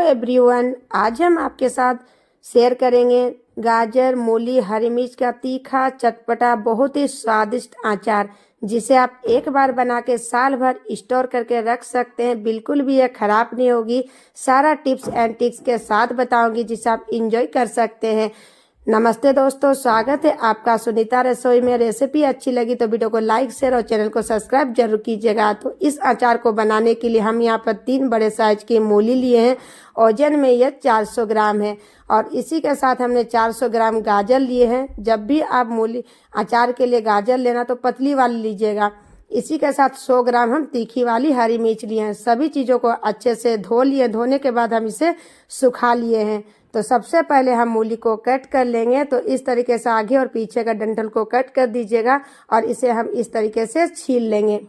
Everyone, आज हम आपके साथ शेयर करेंगे गाजर, मूली, हरी मिर्च का तीखा चटपटा बहुत ही स्वादिष्ट अचार, जिसे आप एक बार बना के साल भर स्टोर करके रख सकते हैं। बिल्कुल भी यह खराब नहीं होगी। सारा टिप्स एंड ट्रिक्स के साथ बताऊंगी जिसे आप इंजॉय कर सकते हैं। नमस्ते दोस्तों, स्वागत है आपका सुनीता रसोई में। रेसिपी अच्छी लगी तो वीडियो को लाइक शेयर और चैनल को सब्सक्राइब जरूर कीजिएगा। तो इस अचार को बनाने के लिए हम यहाँ पर 3 बड़े साइज की मूली लिए हैं। वजन में यह 400 ग्राम है और इसी के साथ हमने 400 ग्राम गाजर लिए हैं। जब भी आप मूली अचार के लिए गाजर लेना तो पतली वाली लीजिएगा। इसी के साथ 100 ग्राम हम तीखी वाली हरी मिर्च लिए हैं। सभी चीज़ों को अच्छे से धो लिए। धोने के बाद हम इसे सुखा लिए हैं। तो सबसे पहले हम मूली को कट कर लेंगे। तो इस तरीके से आगे और पीछे का डंठल को कट कर दीजिएगा और इसे हम इस तरीके से छील लेंगे।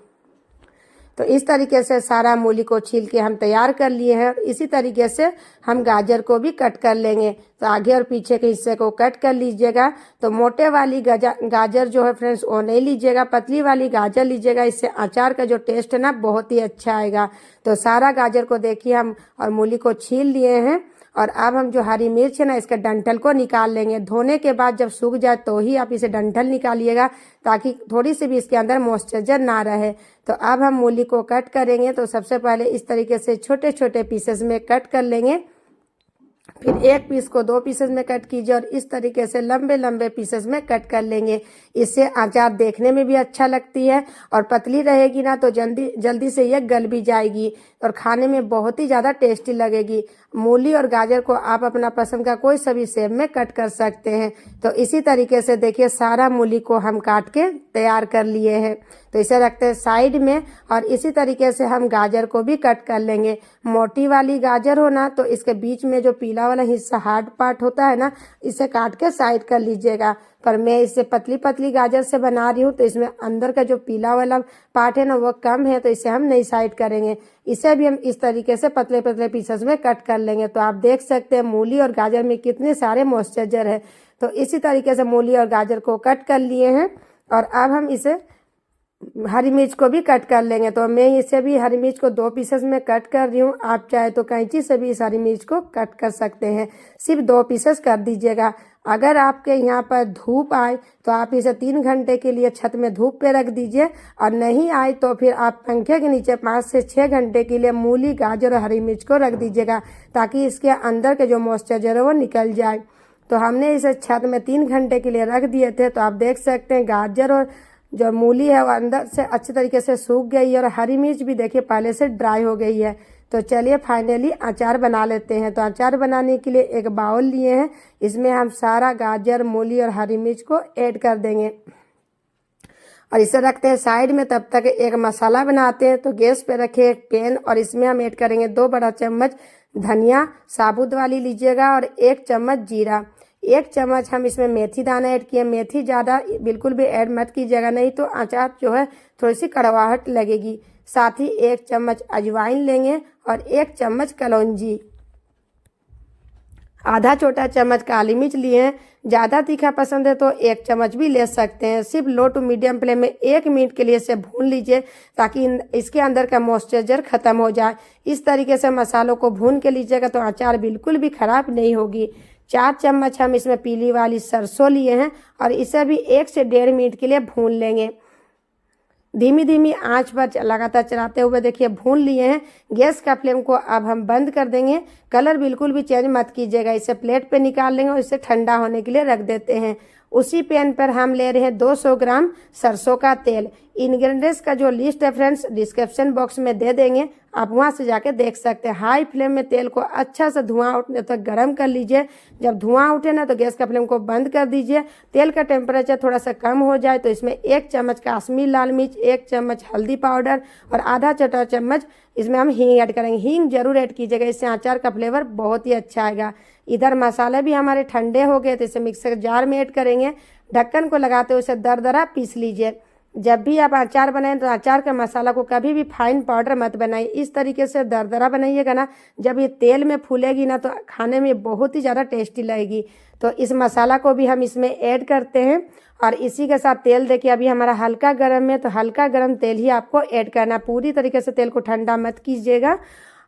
तो इस तरीके से सारा मूली को छील के हम तैयार कर लिए हैं। इसी तरीके से हम गाजर को भी कट कर लेंगे। तो आगे और पीछे के हिस्से को कट कर लीजिएगा। तो मोटे वाली गाजर जो है फ्रेंड्स वो नहीं लीजिएगा, पतली वाली गाजर लीजिएगा। इससे अचार का जो टेस्ट है ना बहुत ही अच्छा आएगा। तो सारा गाजर को देखिए हम और मूली को छील लिए हैं। और अब हम जो हरी मिर्च है ना इसके डंठल को निकाल लेंगे। धोने के बाद जब सूख जाए तो ही आप इसे डंठल निकालिएगा, ताकि थोड़ी सी भी इसके अंदर मॉइस्चर ना रहे। तो अब हम मूली को कट करेंगे। तो सबसे पहले इस तरीके से छोटे छोटे पीसेस में कट कर लेंगे। फिर एक पीस को 2 पीसेस में कट कीजिए और इस तरीके से लंबे लंबे पीसेस में कट कर लेंगे। इससे अचार देखने में भी अच्छा लगती है और पतली रहेगी ना तो जल्दी से यह गल भी जाएगी और खाने में बहुत ही ज़्यादा टेस्टी लगेगी। मूली और गाजर को आप अपना पसंद का कोई सा भी शेप में कट कर सकते हैं। तो इसी तरीके से देखिए सारा मूली को हम काट के तैयार कर लिए हैं। तो इसे रखते हैं साइड में और इसी तरीके से हम गाजर को भी कट कर लेंगे। मोटी वाली गाजर हो ना तो इसके बीच में जो पीला वाला हिस्सा हार्ड पार्ट होता है ना, इसे काट के साइड कर लीजिएगा। पर मैं इसे पतली पतली गाजर से बना रही हूँ तो इसमें अंदर का जो पीला वाला पार्ट है ना वो कम है, तो इसे हम नहीं साइड करेंगे। इसे भी हम इस तरीके से पतले पतले पीसेस में कट कर लेंगे। तो आप देख सकते हैं मूली और गाजर में कितने सारे मॉइस्चर है। तो इसी तरीके से मूली और गाजर को कट कर लिए हैं और अब हम इसे हरी मिर्च को भी कट कर लेंगे। तो मैं इसे भी हरी मिर्च को 2 पीसेस में कट कर रही हूँ। आप चाहे तो कैंची से भी इस हरी मिर्च को कट कर सकते हैं। सिर्फ 2 पीसेस कर दीजिएगा। अगर आपके यहाँ पर धूप आए तो आप इसे 3 घंटे के लिए छत में धूप पे रख दीजिए और नहीं आए तो फिर आप पंखे के नीचे 5 से 6 घंटे के लिए मूली, गाजर और हरी मिर्च को रख दीजिएगा, ताकि इसके अंदर के जो मॉइस्चर है वो निकल जाए। तो हमने इसे छत में 3 घंटे के लिए रख दिए थे। तो आप देख सकते हैं गाजर और जो मूली है वो अंदर से अच्छे तरीके से सूख गई है और हरी मिर्च भी देखिए पहले से ड्राई हो गई है। तो चलिए फाइनली अचार बना लेते हैं। तो अचार बनाने के लिए एक बाउल लिए हैं। इसमें हम सारा गाजर, मूली और हरी मिर्च को ऐड कर देंगे और इसे रखते हैं साइड में। तब तक एक मसाला बनाते हैं। तो गैस पे रखे एक पैन और इसमें हम ऐड करेंगे 2 बड़ा चम्मच धनिया साबुत वाली लीजिएगा और 1 चम्मच जीरा। 1 चम्मच हम इसमें मेथी दाना ऐड किए। मेथी ज़्यादा बिल्कुल भी ऐड मत कीजिएगा, नहीं तो अचार जो है थोड़ी सी कड़वाहट लगेगी। साथ ही 1 चम्मच अजवाइन लेंगे और 1 चम्मच कलौंजी। आधा छोटा चम्मच काली मिर्च लिए हैं। ज़्यादा तीखा पसंद है तो 1 चम्मच भी ले सकते हैं। सिर्फ लो टू मीडियम फ्लेम में 1 मिनट के लिए इसे भून लीजिए, ताकि इसके अंदर का मॉइस्चर खत्म हो जाए। इस तरीके से मसालों को भून के लीजिएगा तो अचार बिल्कुल भी खराब नहीं होगी। 4 चम्मच हम इसमें पीली वाली सरसों लिए हैं और इसे भी 1 से 1.5 मिनट के लिए भून लेंगे। धीमी धीमी आंच पर लगातार चलाते हुए देखिए भून लिए हैं। गैस का फ्लेम को अब हम बंद कर देंगे। कलर बिल्कुल भी चेंज मत कीजिएगा। इसे प्लेट पे निकाल लेंगे और इसे ठंडा होने के लिए रख देते हैं। उसी पैन पर हम ले रहे हैं 200 ग्राम सरसों का तेल। इंग्रेडिएंट्स का जो लिस्ट है फ्रेंड्स डिस्क्रिप्शन बॉक्स में दे देंगे, आप वहां से जाके देख सकते हैं। हाई फ्लेम में तेल को अच्छा से धुआं उठने तक गर्म कर लीजिए। जब धुआं उठे ना तो गैस का फ्लेम को बंद कर दीजिए। तेल का टेम्परेचर थोड़ा सा कम हो जाए तो इसमें 1 चम्मच काश्मीर लाल मिर्च, 1 चम्मच हल्दी पाउडर और आधा छोटा चम्मच इसमें हम हींग ऐड करेंगे। हींग जरूर ऐड कीजिएगा, इससे अचार का फ्लेवर बहुत ही अच्छा आएगा। इधर मसाले भी हमारे ठंडे हो गए तो इसे मिक्सर जार में ऐड करेंगे। ढक्कन को लगाते हुए उसे दरदरा पीस लीजिए। जब भी आप अचार बनाएं तो अचार के मसाला को कभी भी फाइन पाउडर मत बनाइए। इस तरीके से दरदरा बनाइएगा ना, जब ये तेल में फूलेगी ना तो खाने में बहुत ही ज़्यादा टेस्टी लगेगी। तो इस मसाला को भी हम इसमें ऐड करते हैं और इसी के साथ तेल देखिए अभी हमारा हल्का गर्म है, तो हल्का गर्म तेल ही आपको ऐड करना। पूरी तरीके से तेल को ठंडा मत कीजिएगा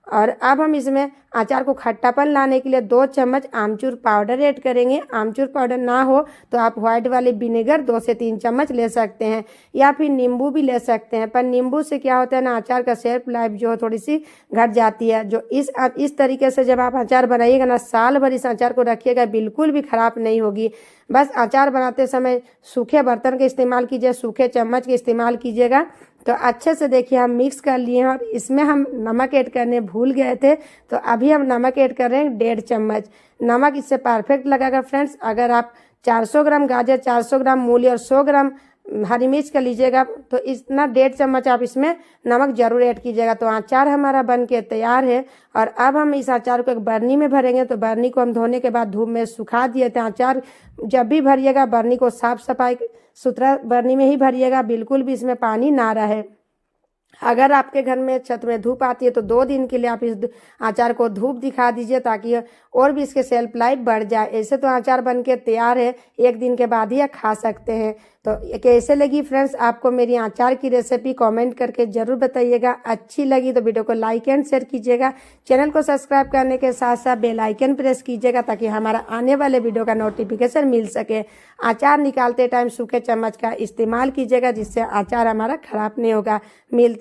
और अब हम इसमें अचार को खट्टापन लाने के लिए 2 चम्मच आमचूर पाउडर ऐड करेंगे। आमचूर पाउडर ना हो तो आप व्हाइट वाली विनेगर 2 से 3 चम्मच ले सकते हैं, या फिर नींबू भी ले सकते हैं। पर नींबू से क्या होता है ना, अचार का शेल्फ लाइफ जो है थोड़ी सी घट जाती है। जो इस तरीके से जब आप अचार बनाइएगा ना, साल भर इस अचार को रखिएगा, बिल्कुल भी खराब नहीं होगी। बस अचार बनाते समय सूखे बर्तन का इस्तेमाल कीजिए, सूखे चम्मच का इस्तेमाल कीजिएगा। तो अच्छे से देखिए हम मिक्स कर लिए हैं, और इसमें हम नमक ऐड करने भूल गए थे, तो अभी हम नमक ऐड कर रहे हैं 1.5 चम्मच। नमक इससे परफेक्ट लगेगा फ्रेंड्स। अगर आप 400 ग्राम गाजर, 400 ग्राम मूली और 100 ग्राम हरी मिर्च का लीजिएगा तो इतना 1.5 चम्मच आप इसमें नमक जरूर ऐड कीजिएगा। तो अचार हमारा बन के तैयार है। और अब हम इस अचार को एक बर्नी में भरेंगे। तो बर्नी को हम धोने के बाद धूप में सुखा दिए थे। अचार जब भी भरिएगा बर्नी को साफ सफाई सुथरा बर्नी में ही भरिएगा, बिल्कुल भी इसमें पानी ना रहे। अगर आपके घर में छत में धूप आती है तो 2 दिन के लिए आप इस अचार को धूप दिखा दीजिए, ताकि और भी इसके शेल्फ लाइफ बढ़ जाए। ऐसे तो अचार बन के तैयार है, 1 दिन के बाद ही आप खा सकते हैं। तो कैसे लगी फ्रेंड्स आपको मेरी अचार की रेसिपी, कमेंट करके जरूर बताइएगा। अच्छी लगी तो वीडियो को लाइक एंड शेयर कीजिएगा। चैनल को सब्सक्राइब करने के साथ साथ बेल आइकन प्रेस कीजिएगा, ताकि हमारा आने वाले वीडियो का नोटिफिकेशन मिल सके। अचार निकालते टाइम सूखे चम्मच का इस्तेमाल कीजिएगा, जिससे अचार हमारा खराब नहीं होगा। मिलते